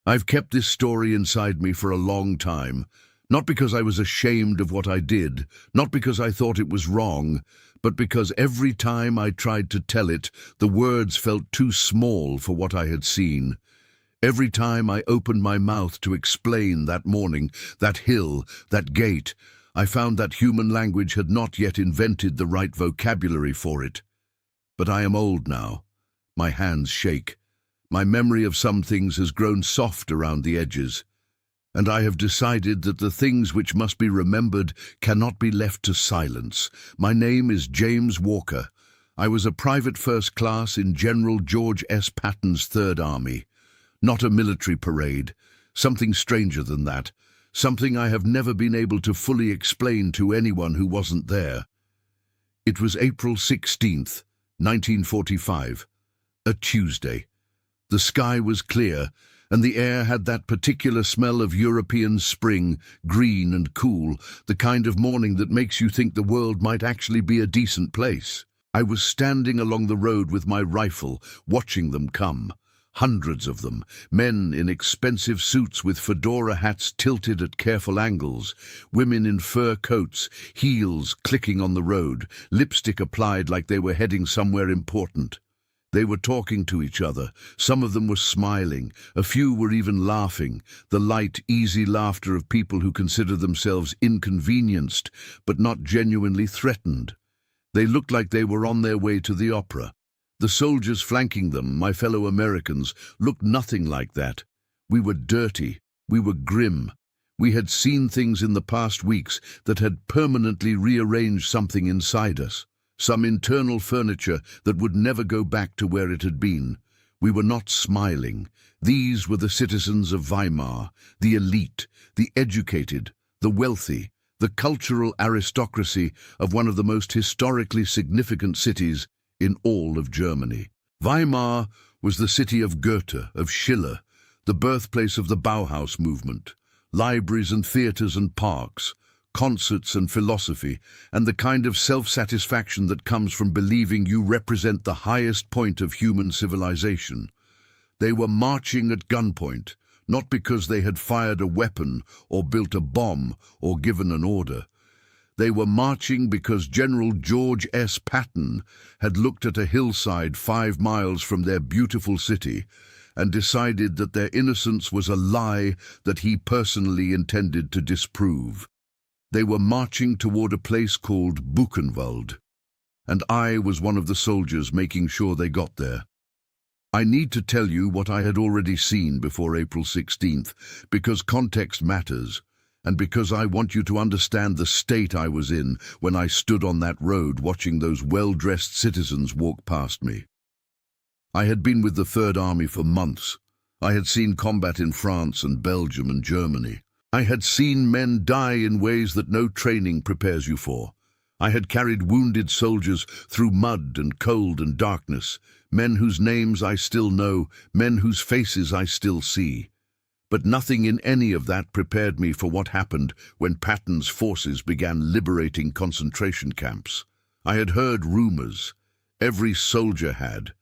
I've kept this story inside me for a long time, not because I was ashamed of what I did, not because I thought it was wrong, but because every time I tried to tell it, the words felt too small for what I had seen. Every time I opened my mouth to explain that morning, that hill, that gate, I found that human language had not yet invented the right vocabulary for it. But I am old now. My hands shake. My memory of some things has grown soft around the edges, and I have decided that the things which must be remembered cannot be left to silence. My name is James Walker. I was a private first class in General George S. Patton's Third Army. Not a military parade, something stranger than that, something I have never been able to fully explain to anyone who wasn't there. It was April 16th, 1945, a Tuesday. The sky was clear, and the air had that particular smell of European spring, green and cool, the kind of morning that makes you think the world might actually be a decent place. I was standing along the road with my rifle, watching them come. Hundreds of them, men in expensive suits with fedora hats tilted at careful angles, women in fur coats, heels clicking on the road, lipstick applied like they were heading somewhere important. They were talking to each other. Some of them were smiling. A few were even laughing, the light, easy laughter of people who consider themselves inconvenienced, but not genuinely threatened. They looked like they were on their way to the opera. The soldiers flanking them, my fellow Americans, looked nothing like that. We were dirty. We were grim. We had seen things in the past weeks that had permanently rearranged something inside us. Some internal furniture that would never go back to where it had been. We were not smiling. These were the citizens of Weimar, the elite, the educated, the wealthy, the cultural aristocracy of one of the most historically significant cities in all of Germany. Weimar was the city of Goethe, of Schiller, the birthplace of the Bauhaus movement, libraries and theaters and parks, concerts and philosophy, and the kind of self-satisfaction that comes from believing you represent the highest point of human civilization. They were marching at gunpoint, not because they had fired a weapon or built a bomb or given an order. They were marching because General George S. Patton had looked at a hillside 5 miles from their beautiful city and decided that their innocence was a lie that he personally intended to disprove. They were marching toward a place called Buchenwald, and I was one of the soldiers making sure they got there. I need to tell you what I had already seen before April 16th, because context matters, and because I want you to understand the state I was in when I stood on that road watching those well-dressed citizens walk past me. I had been with the Third Army for months. I had seen combat in France and Belgium and Germany. I had seen men die in ways that no training prepares you for. I had carried wounded soldiers through mud and cold and darkness, men whose names I still know, men whose faces I still see. But nothing in any of that prepared me for what happened when Patton's forces began liberating concentration camps. I had heard rumors. Every soldier had.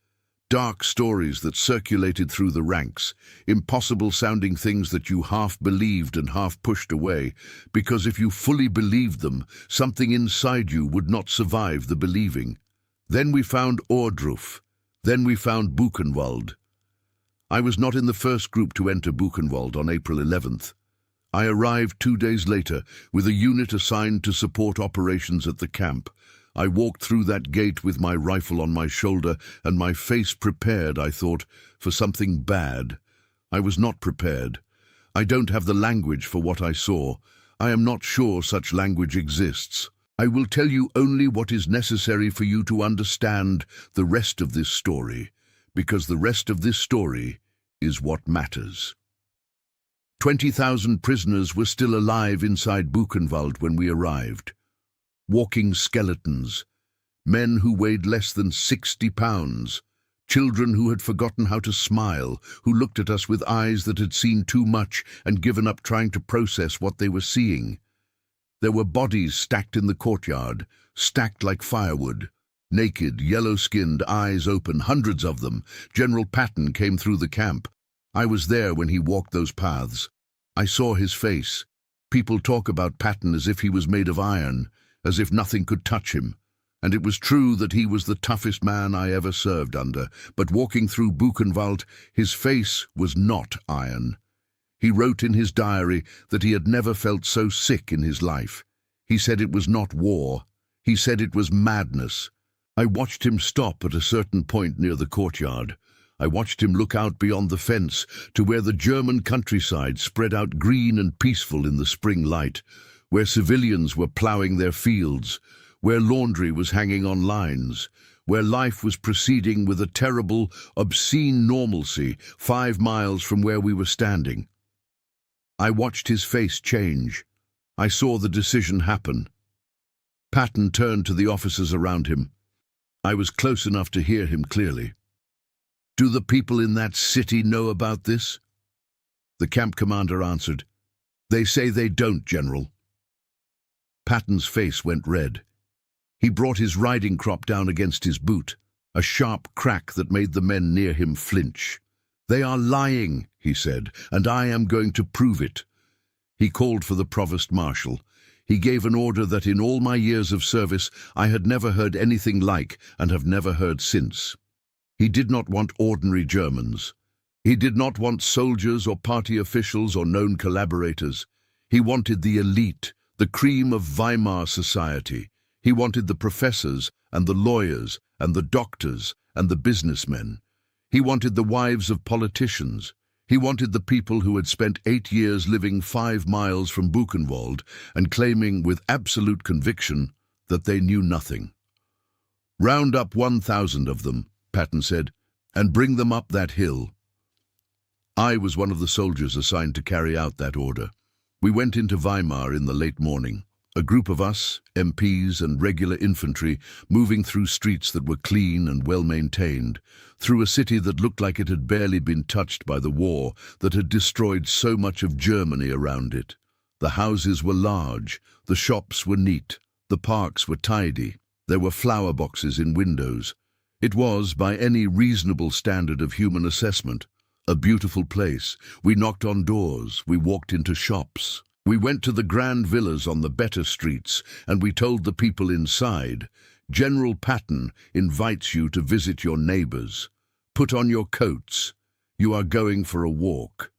Dark stories that circulated through the ranks, impossible-sounding things that you half believed and half pushed away, because if you fully believed them, something inside you would not survive the believing. Then we found Ohrdruf. Then we found Buchenwald. I was not in the first group to enter Buchenwald on April 11th. I arrived 2 days later with a unit assigned to support operations at the camp. I walked through that gate with my rifle on my shoulder and my face prepared, I thought, for something bad. I was not prepared. I don't have the language for what I saw. I am not sure such language exists. I will tell you only what is necessary for you to understand the rest of this story, because the rest of this story is what matters. 20,000 prisoners were still alive inside Buchenwald when we arrived. Walking skeletons, men who weighed less than 60 pounds, children who had forgotten how to smile, who looked at us with eyes that had seen too much and given up trying to process what they were seeing. There were bodies stacked in the courtyard, stacked like firewood. Naked, yellow-skinned, eyes open, hundreds of them. General Patton came through the camp. I was there when he walked those paths. I saw his face. People talk about Patton as if he was made of iron, as if nothing could touch him. And it was true that he was the toughest man I ever served under, but walking through Buchenwald, his face was not iron. He wrote in his diary that he had never felt so sick in his life. He said it was not war. He said it was madness. I watched him stop at a certain point near the courtyard. I watched him look out beyond the fence to where the German countryside spread out green and peaceful in the spring light, where civilians were ploughing their fields, where laundry was hanging on lines, where life was proceeding with a terrible, obscene normalcy 5 miles from where we were standing. I watched his face change. I saw the decision happen. Patton turned to the officers around him. I was close enough to hear him clearly. "Do the people in that city know about this?" The camp commander answered, "They say they don't, General." Patton's face went red. He brought his riding crop down against his boot, a sharp crack that made the men near him flinch. "They are lying," he said, "and I am going to prove it." He called for the provost marshal. He gave an order that in all my years of service I had never heard anything like and have never heard since. He did not want ordinary Germans. He did not want soldiers or party officials or known collaborators. He wanted the elite, the cream of Weimar society. He wanted the professors and the lawyers and the doctors and the businessmen. He wanted the wives of politicians. He wanted the people who had spent 8 years living 5 miles from Buchenwald and claiming with absolute conviction that they knew nothing. "Round up 1,000 of them," Patton said, "and bring them up that hill." I was one of the soldiers assigned to carry out that order. We went into Weimar in the late morning. A group of us, MPs and regular infantry, moving through streets that were clean and well-maintained, through a city that looked like it had barely been touched by the war that had destroyed so much of Germany around it. The houses were large, the shops were neat, the parks were tidy, there were flower boxes in windows. It was, by any reasonable standard of human assessment, a beautiful place. We knocked on doors, we walked into shops. We went to the grand villas on the better streets, and we told the people inside, "General Patton invites you to visit your neighbors. Put on your coats. You are going for a walk."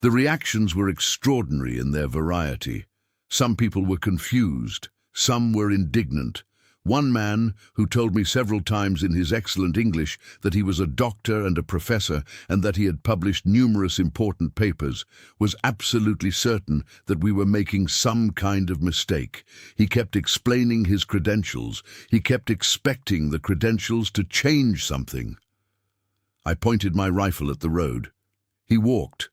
The reactions were extraordinary in their variety. Some people were confused, some were indignant. One man, who told me several times in his excellent English that he was a doctor and a professor and that he had published numerous important papers, was absolutely certain that we were making some kind of mistake. He kept explaining his credentials. He kept expecting the credentials to change something. I pointed my rifle at the road. He walked.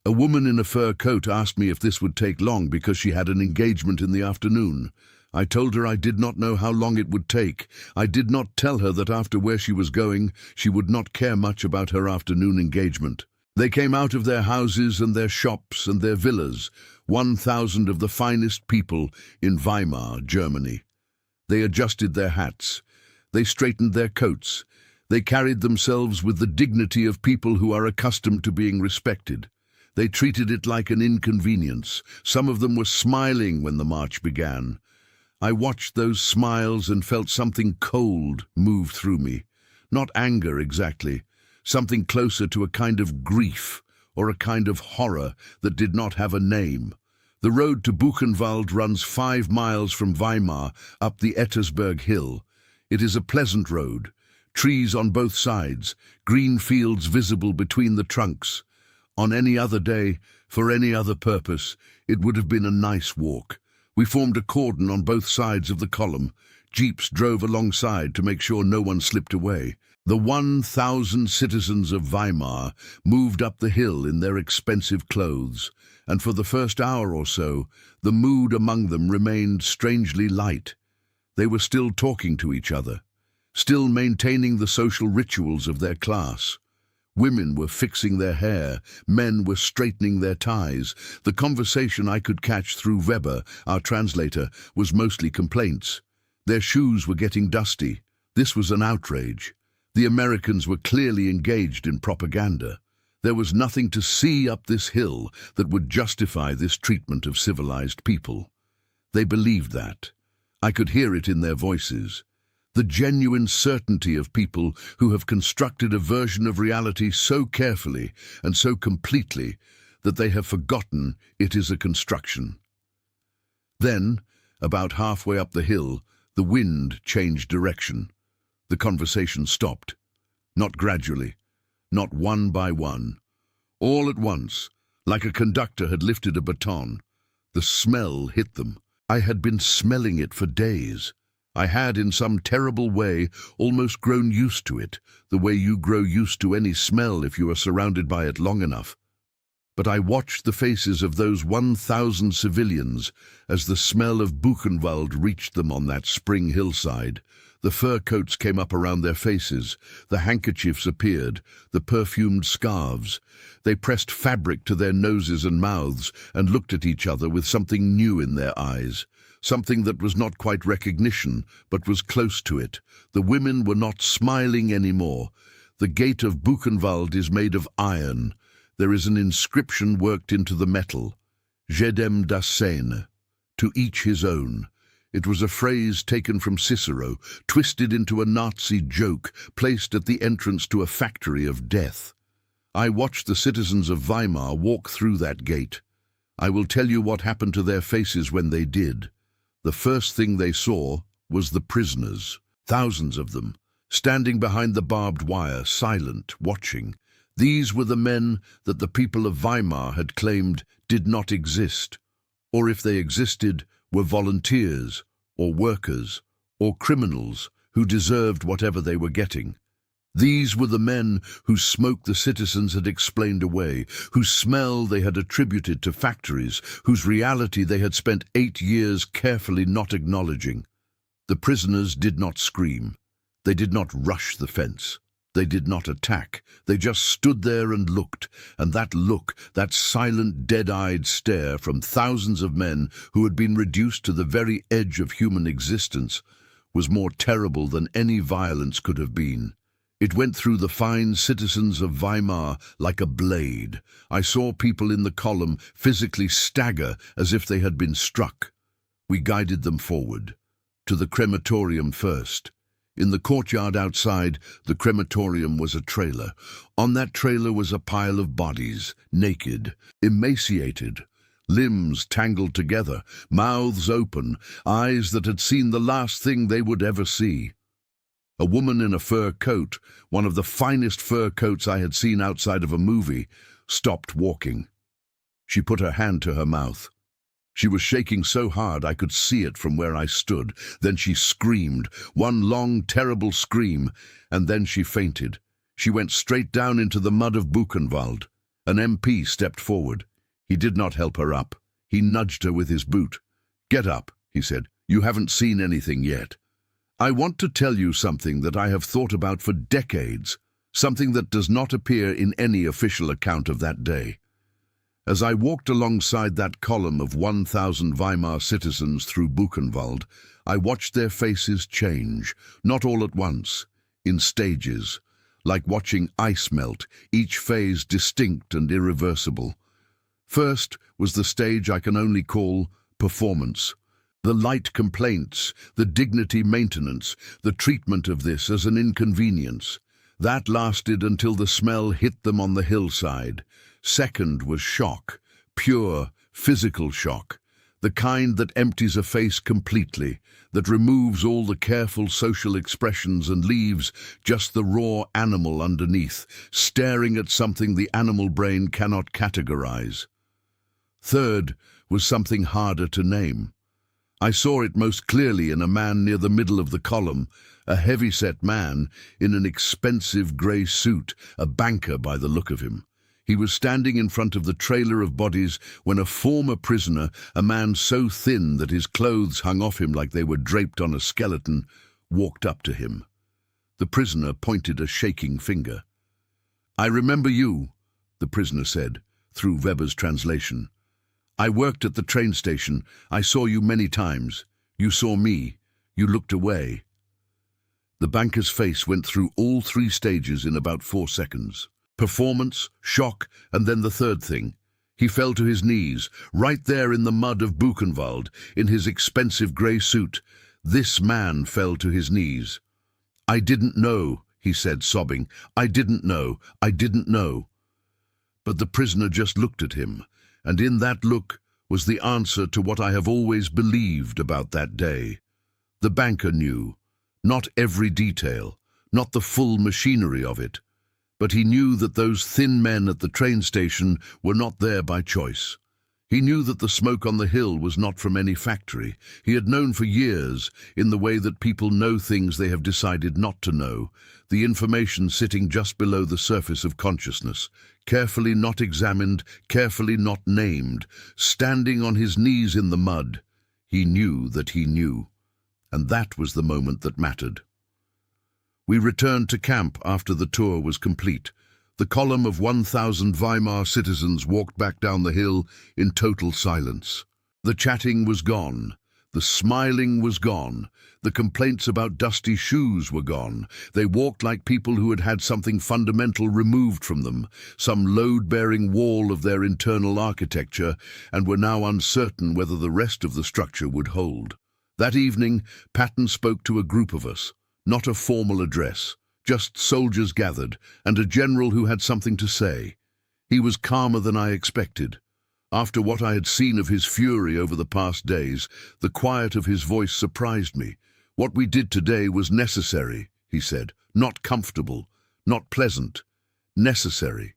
A woman in a fur coat asked me if this would take long because she had an engagement in the afternoon. I told her I did not know how long it would take. I did not tell her that after where she was going, she would not care much about her afternoon engagement. They came out of their houses and their shops and their villas, 1,000 of the finest people in Weimar, Germany. They adjusted their hats. They straightened their coats. They carried themselves with the dignity of people who are accustomed to being respected. They treated it like an inconvenience. Some of them were smiling when the march began. I watched those smiles and felt something cold move through me. Not anger exactly, something closer to a kind of grief or a kind of horror that did not have a name. The road to Buchenwald runs 5 miles from Weimar up the Ettersberg hill. It is a pleasant road, trees on both sides, green fields visible between the trunks. On any other day, for any other purpose, it would have been a nice walk. We formed a cordon on both sides of the column. Jeeps drove alongside to make sure no one slipped away. The 1,000 citizens of Weimar moved up the hill in their expensive clothes, and for the first hour or so, the mood among them remained strangely light. They were still talking to each other, still maintaining the social rituals of their class. Women were fixing their hair, men were straightening their ties. The conversation I could catch through Weber, our translator, was mostly complaints. Their shoes were getting dusty. This was an outrage. The Americans were clearly engaged in propaganda. There was nothing to see up this hill that would justify this treatment of civilized people. They believed that. I could hear it in their voices. The genuine certainty of people who have constructed a version of reality so carefully and so completely that they have forgotten it is a construction. Then, about halfway up the hill, the wind changed direction. The conversation stopped. Not gradually, not one by one. All at once, like a conductor had lifted a baton, the smell hit them. I had been smelling it for days. I had, in some terrible way, almost grown used to it, the way you grow used to any smell if you are surrounded by it long enough. But I watched the faces of those 1,000 civilians as the smell of Buchenwald reached them on that spring hillside. The fur coats came up around their faces, the handkerchiefs appeared, the perfumed scarves. They pressed fabric to their noses and mouths and looked at each other with something new in their eyes. Something that was not quite recognition, but was close to it. The women were not smiling anymore. The gate of Buchenwald is made of iron. There is an inscription worked into the metal. Jedem das Seine, to each his own. It was a phrase taken from Cicero, twisted into a Nazi joke, placed at the entrance to a factory of death. I watched the citizens of Weimar walk through that gate. I will tell you what happened to their faces when they did. The first thing they saw was the prisoners, thousands of them, standing behind the barbed wire, silent, watching. These were the men that the people of Weimar had claimed did not exist, or if they existed, were volunteers, or workers, or criminals who deserved whatever they were getting. These were the men whose smoke the citizens had explained away, whose smell they had attributed to factories, whose reality they had spent 8 years carefully not acknowledging. The prisoners did not scream. They did not rush the fence. They did not attack. They just stood there and looked, and that look, that silent, dead-eyed stare from thousands of men who had been reduced to the very edge of human existence, was more terrible than any violence could have been. It went through the fine citizens of Weimar like a blade. I saw people in the column physically stagger as if they had been struck. We guided them forward, to the crematorium first. In the courtyard outside, the crematorium was a trailer. On that trailer was a pile of bodies, naked, emaciated, limbs tangled together, mouths open, eyes that had seen the last thing they would ever see. A woman in a fur coat, one of the finest fur coats I had seen outside of a movie, stopped walking. She put her hand to her mouth. She was shaking so hard I could see it from where I stood. Then she screamed, one long, terrible scream, and then she fainted. She went straight down into the mud of Buchenwald. An MP stepped forward. He did not help her up. He nudged her with his boot. "Get up," he said. "You haven't seen anything yet. I want to tell you something that I have thought about for decades, something that does not appear in any official account of that day." As I walked alongside that column of 1,000 Weimar citizens through Buchenwald, I watched their faces change, not all at once, in stages, like watching ice melt, each phase distinct and irreversible. First was the stage I can only call performance. The light complaints, the dignity maintenance, the treatment of this as an inconvenience. That lasted until the smell hit them on the hillside. Second was shock, pure, physical shock, the kind that empties a face completely, that removes all the careful social expressions and leaves just the raw animal underneath, staring at something the animal brain cannot categorize. Third was something harder to name. I saw it most clearly in a man near the middle of the column, a heavy-set man in an expensive grey suit, a banker by the look of him. He was standing in front of the trailer of bodies when a former prisoner, a man so thin that his clothes hung off him like they were draped on a skeleton, walked up to him. The prisoner pointed a shaking finger. "I remember you," the prisoner said, through Weber's translation. "I worked at the train station. I saw you many times. You saw me. You looked away." The banker's face went through all 3 stages in about 4 seconds. Performance, shock, and then the third thing. He fell to his knees, right there in the mud of Buchenwald, in his expensive grey suit. This man fell to his knees. "I didn't know," he said, sobbing. "I didn't know. I didn't know." But the prisoner just looked at him, and in that look was the answer to what I have always believed about that day. The banker knew. Not every detail, not the full machinery of it. But he knew that those thin men at the train station were not there by choice. He knew that the smoke on the hill was not from any factory. He had known for years, in the way that people know things they have decided not to know, the information sitting just below the surface of consciousness, carefully not examined, carefully not named, standing on his knees in the mud. He knew that he knew. And that was the moment that mattered. We returned to camp after the tour was complete. The column of 1,000 Weimar citizens walked back down the hill in total silence. The chatting was gone. The smiling was gone. The complaints about dusty shoes were gone. They walked like people who had had something fundamental removed from them, some load-bearing wall of their internal architecture, and were now uncertain whether the rest of the structure would hold. That evening, Patton spoke to a group of us. Not a formal address, just soldiers gathered, and a general who had something to say. He was calmer than I expected. After what I had seen of his fury over the past days, the quiet of his voice surprised me. "What we did today was necessary," he said. "Not comfortable, not pleasant. Necessary."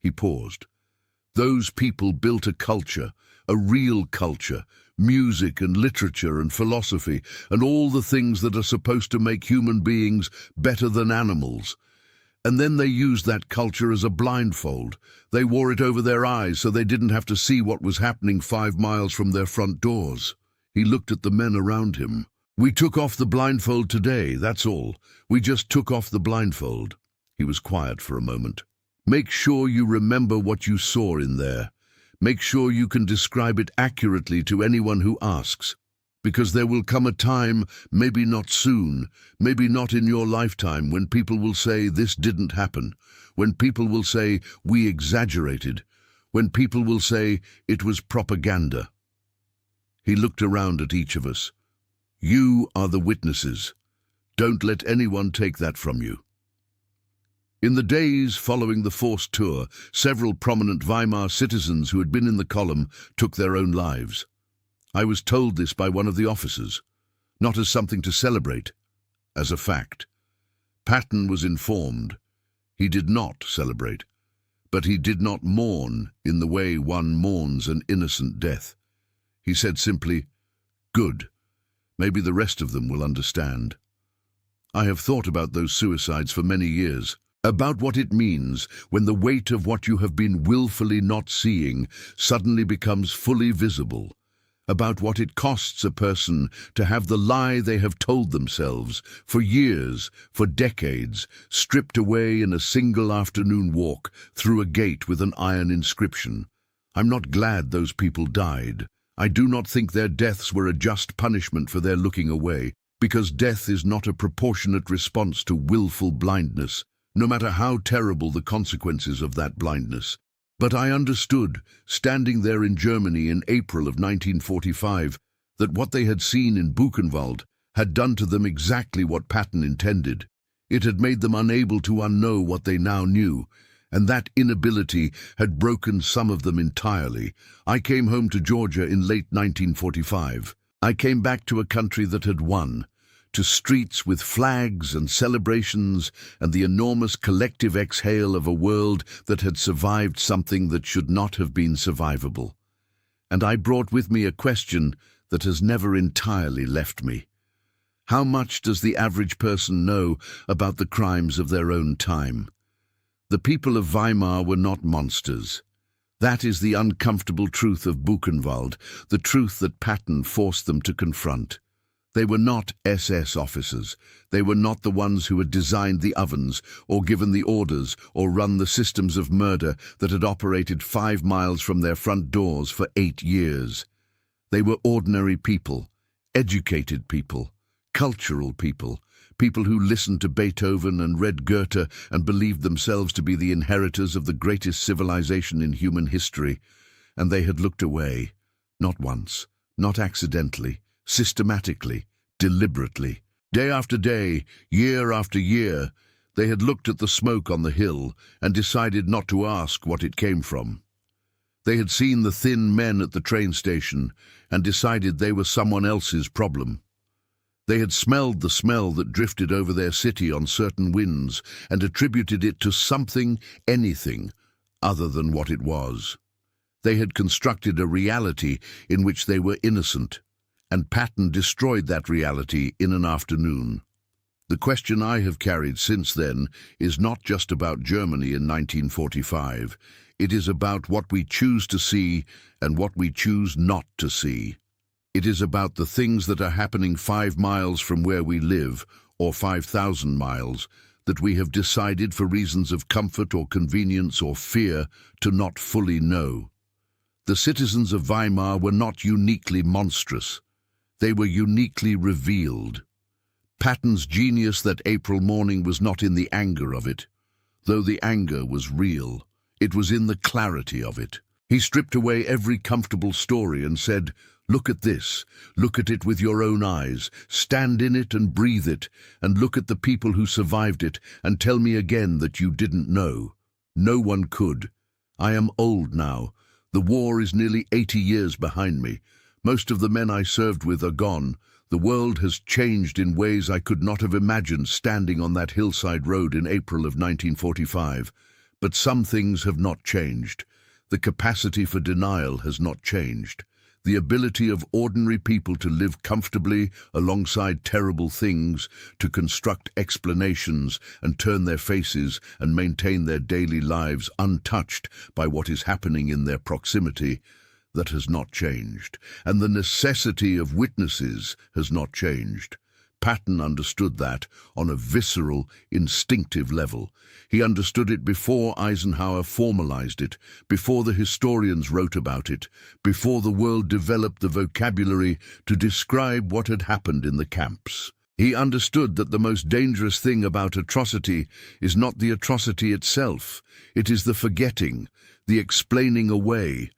He paused. "Those people built a culture, a real culture, music and literature and philosophy, and all the things that are supposed to make human beings better than animals. And then they used that culture as a blindfold. They wore it over their eyes so they didn't have to see what was happening 5 miles from their front doors." He looked at the men around him. "We took off the blindfold today, that's all. We just took off the blindfold." He was quiet for a moment. "Make sure you remember what you saw in there. Make sure you can describe it accurately to anyone who asks. Because there will come a time, maybe not soon, maybe not in your lifetime, when people will say this didn't happen, when people will say we exaggerated, when people will say it was propaganda." He looked around at each of us. "You are the witnesses. Don't let anyone take that from you." In the days following the forced tour, several prominent Weimar citizens who had been in the column took their own lives. I was told this by one of the officers, not as something to celebrate, as a fact. Patton was informed. He did not celebrate, but he did not mourn in the way one mourns an innocent death. He said simply, "Good. Maybe the rest of them will understand." I have thought about those suicides for many years. About what it means when the weight of what you have been willfully not seeing suddenly becomes fully visible. About what it costs a person to have the lie they have told themselves for years, for decades, stripped away in a single afternoon walk through a gate with an iron inscription. I'm not glad those people died. I do not think their deaths were a just punishment for their looking away, because death is not a proportionate response to willful blindness, no matter how terrible the consequences of that blindness. But I understood, standing there in Germany in April of 1945, that what they had seen in Buchenwald had done to them exactly what Patton intended. It had made them unable to unknow what they now knew, and that inability had broken some of them entirely. I came home to Georgia in late 1945. I came back to a country that had won, to streets with flags and celebrations and the enormous collective exhale of a world that had survived something that should not have been survivable. And I brought with me a question that has never entirely left me. How much does the average person know about the crimes of their own time? The people of Weimar were not monsters. That is the uncomfortable truth of Buchenwald, the truth that Patton forced them to confront. They were not SS officers. They were not the ones who had designed the ovens, or given the orders, or run the systems of murder that had operated 5 miles from their front doors for 8 years. They were ordinary people, educated people, cultural people, people who listened to Beethoven and read Goethe and believed themselves to be the inheritors of the greatest civilization in human history, and they had looked away, not once, not accidentally, systematically, deliberately. Day after day, year after year, they had looked at the smoke on the hill and decided not to ask what it came from. They had seen the thin men at the train station and decided they were someone else's problem. They had smelled the smell that drifted over their city on certain winds and attributed it to something, anything, other than what it was. They had constructed a reality in which they were innocent, and Patton destroyed that reality in an afternoon. The question I have carried since then is not just about Germany in 1945. It is about what we choose to see and what we choose not to see. It is about the things that are happening 5 miles from where we live, or 5,000 miles, that we have decided for reasons of comfort or convenience or fear to not fully know. The citizens of Weimar were not uniquely monstrous. They were uniquely revealed. Patton's genius that April morning was not in the anger of it, though the anger was real. It was in the clarity of it. He stripped away every comfortable story and said, "Look at this, look at it with your own eyes, stand in it and breathe it, and look at the people who survived it, and tell me again that you didn't know. No one could. I am old now. The war is nearly 80 years behind me. Most of the men I served with are gone. The world has changed in ways I could not have imagined standing on that hillside road in April of 1945. But some things have not changed. The capacity for denial has not changed. The ability of ordinary people to live comfortably alongside terrible things, to construct explanations and turn their faces and maintain their daily lives untouched by what is happening in their proximity, that has not changed. And the necessity of witnesses has not changed. Patton understood that on a visceral, instinctive level. He understood it before Eisenhower formalized it, before the historians wrote about it, before the world developed the vocabulary to describe what had happened in the camps. He understood that the most dangerous thing about atrocity is not the atrocity itself. It is the forgetting, the explaining away,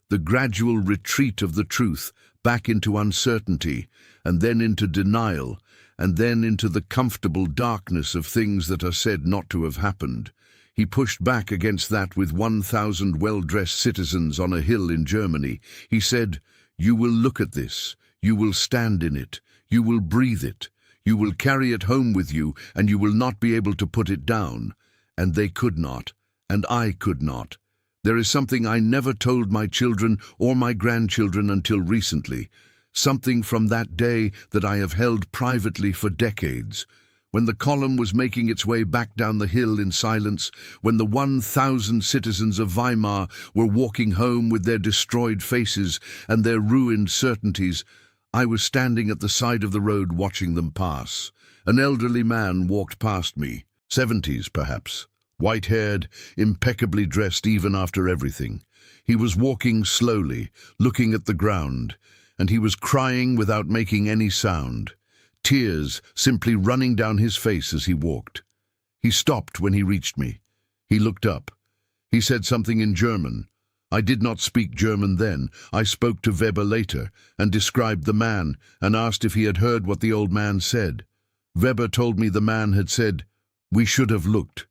the gradual retreat of the truth back into uncertainty, and then into denial, and then into the comfortable darkness of things that are said not to have happened. He pushed back against that with 1,000 well-dressed citizens on a hill in Germany. He said, "You will look at this, you will stand in it, you will breathe it, you will carry it home with you, and you will not be able to put it down." And they could not, and I could not. There is something I never told my children or my grandchildren until recently, something from that day that I have held privately for decades. When the column was making its way back down the hill in silence, when the 1,000 citizens of Weimar were walking home with their destroyed faces and their ruined certainties, I was standing at the side of the road watching them pass. An elderly man walked past me, 70s perhaps, white-haired, impeccably dressed even after everything. He was walking slowly, looking at the ground, and he was crying without making any sound, tears simply running down his face as he walked. He stopped when he reached me. He looked up. He said something in German. I did not speak German then. I spoke to Weber later and described the man and asked if he had heard what the old man said. Weber told me the man had said, "We should have looked.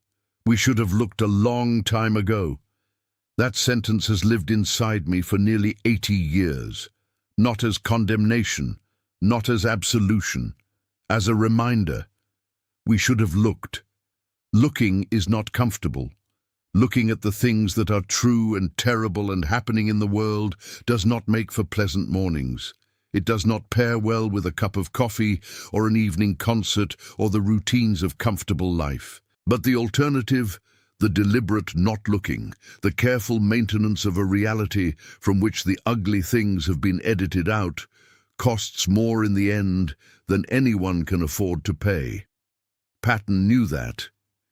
We should have looked a long time ago." That sentence has lived inside me for nearly 80 years. Not as condemnation, not as absolution, as a reminder. We should have looked. Looking is not comfortable. Looking at the things that are true and terrible and happening in the world does not make for pleasant mornings. It does not pair well with a cup of coffee or an evening concert or the routines of comfortable life. But the alternative, the deliberate not looking, the careful maintenance of a reality from which the ugly things have been edited out, costs more in the end than anyone can afford to pay. Patton knew that.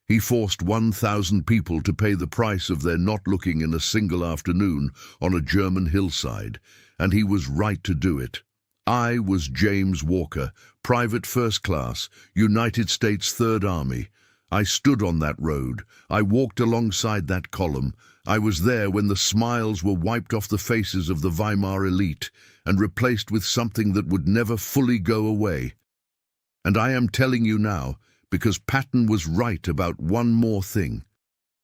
He forced 1,000 people to pay the price of their not looking in a single afternoon on a German hillside, and he was right to do it. I was James Walker, Private First Class, United States Third Army. I stood on that road. I walked alongside that column. I was there when the smiles were wiped off the faces of the Weimar elite and replaced with something that would never fully go away. And I am telling you now, because Patton was right about one more thing.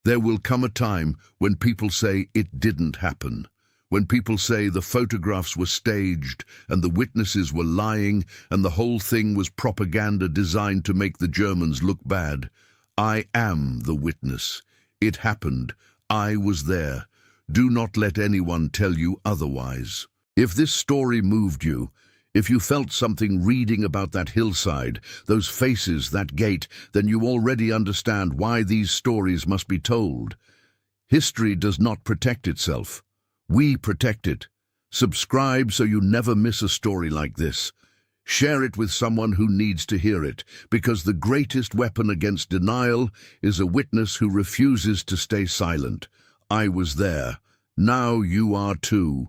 There will come a time when people say it didn't happen. When people say the photographs were staged and the witnesses were lying and the whole thing was propaganda designed to make the Germans look bad. I am the witness. It happened. I was there. Do not let anyone tell you otherwise. If this story moved you, if you felt something reading about that hillside, those faces, that gate, then you already understand why these stories must be told. History does not protect itself. We protect it. Subscribe so you never miss a story like this. Share it with someone who needs to hear it, because the greatest weapon against denial is a witness who refuses to stay silent. I was there. Now you are too.